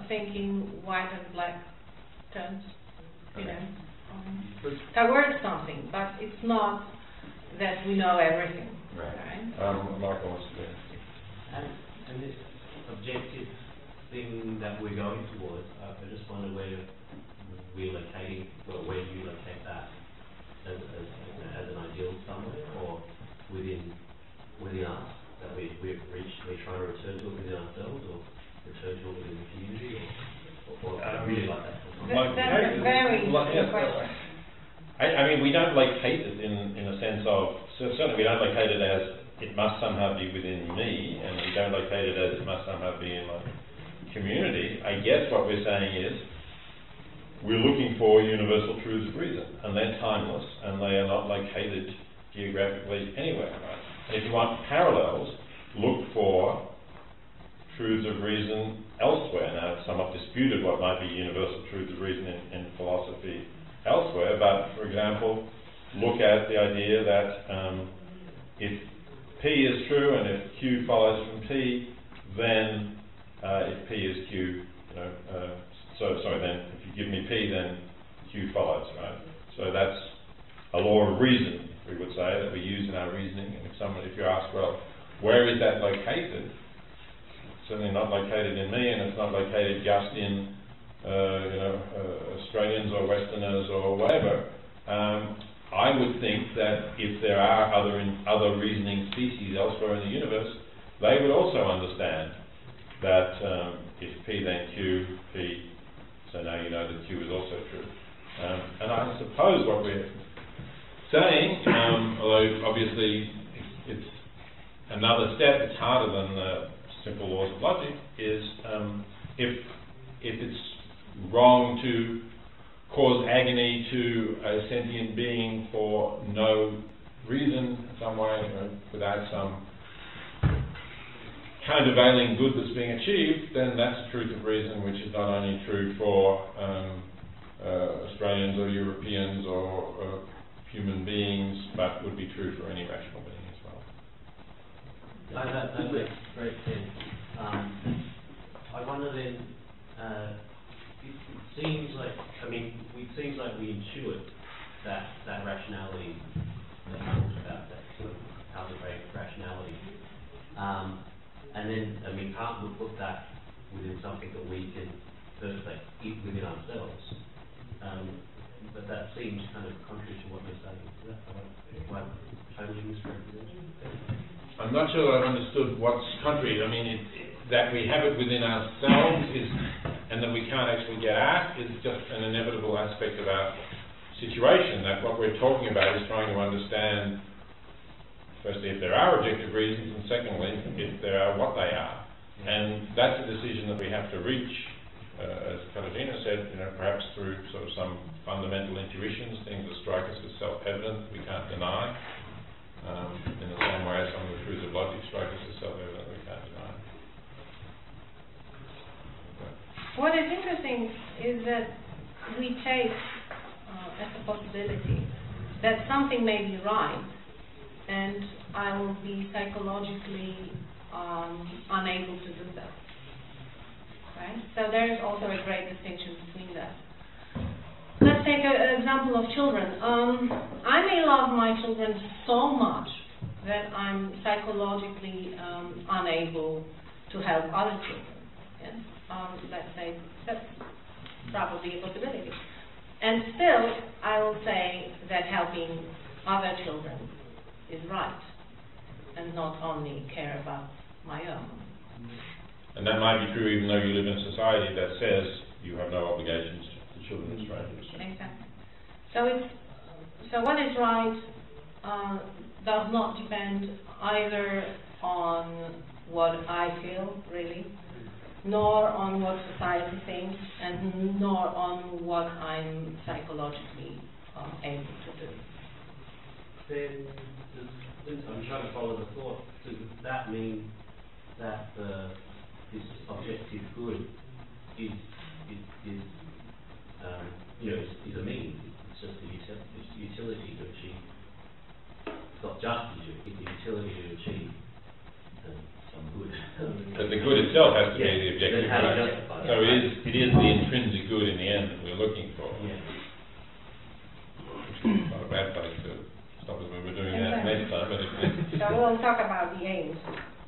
think in white and black terms. That works something, but it's not that we know everything. Right. Michael wants to. And this objective thing that we're going towards, I just wonder where you locate that as an ideal somewhere, or within us that we've reached. We're trying to return to it within ourselves, or return to it within the community, or really like that. That's a very interesting question. I mean, we don't locate it in a sense of, certainly we don't locate it as it must somehow be within me, and we don't locate it as it must somehow be in my community. I guess what we're saying is we're looking for universal truths of reason, and they're timeless, and they are not located geographically anywhere. Right? And if you want parallels, look for truths of reason elsewhere. Now, it's somewhat disputed what might be universal truths of reason in philosophy elsewhere, but, for example, look at the idea that if P is true and if Q follows from P, then if P is Q, then if you give me P, then Q follows, right? So that's a law of reason, we would say, that we use in our reasoning. And if you ask, well, where is that located? It's certainly not located in me, and it's not located just in Australians or Westerners or whatever. I would think that if there are other reasoning species elsewhere in the universe, they would also understand that if P then Q, P, so now you know that Q is also true. And I suppose what we're saying, although obviously it's another step, it's harder than the simple laws of logic, is if it's wrong to cause agony to a sentient being for no reason, some way, without some countervailing good that's being achieved, then that's a truth of reason which is not only true for Australians or Europeans or human beings, but would be true for any rational being as well. That makes great sense. I wonder then, it seems like we intuit that rationality that you talked about, that sort of algebraic rationality. And then, can't we put that within something that we can first eat within ourselves? But that seems kind of contrary to what you're saying. Is that right? Totally misrepresented? I'm not sure I've understood what's contrary. I mean, that we have it within ourselves and that we can't actually get at is just an inevitable aspect of our situation. That what we're talking about is trying to understand, firstly, if there are objective reasons, and secondly, if there are, what they are. And that's a decision that we have to reach, as Katarzyna said, perhaps through sort of some fundamental intuitions, things that strike us as self-evident, we can't deny. In the same way as some of the truths of logic strike us as self-evident, we can't deny. What is interesting is that we take as a possibility that something may be right, and I will be psychologically unable to do that. Right? So there is also a great distinction between that. Let's take an example of children. I may love my children so much that I'm psychologically unable to help other children. Yes? Let's say that's probably a possibility. And still, I will say that helping other children is right, and not only care about my own. And that might be true even though you live in a society that says you have no obligations to children and strangers. Exactly. So what is right does not depend either on what I feel, really, nor on what society thinks, and nor on what I'm psychologically able to do. Then, I'm trying to follow the thought. Does that mean that this objective good is a means? It's just the utility to achieve. It's not just the utility to achieve some good. But the good itself has to be the objective. Then how do you justify So it is the intrinsic good in the end that we're looking for. Yeah. Which is not a bad place to stop us when we're doing that next time. But So we'll talk about the aims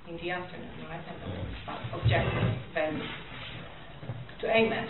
in the afternoon, right? And objective values to aim at.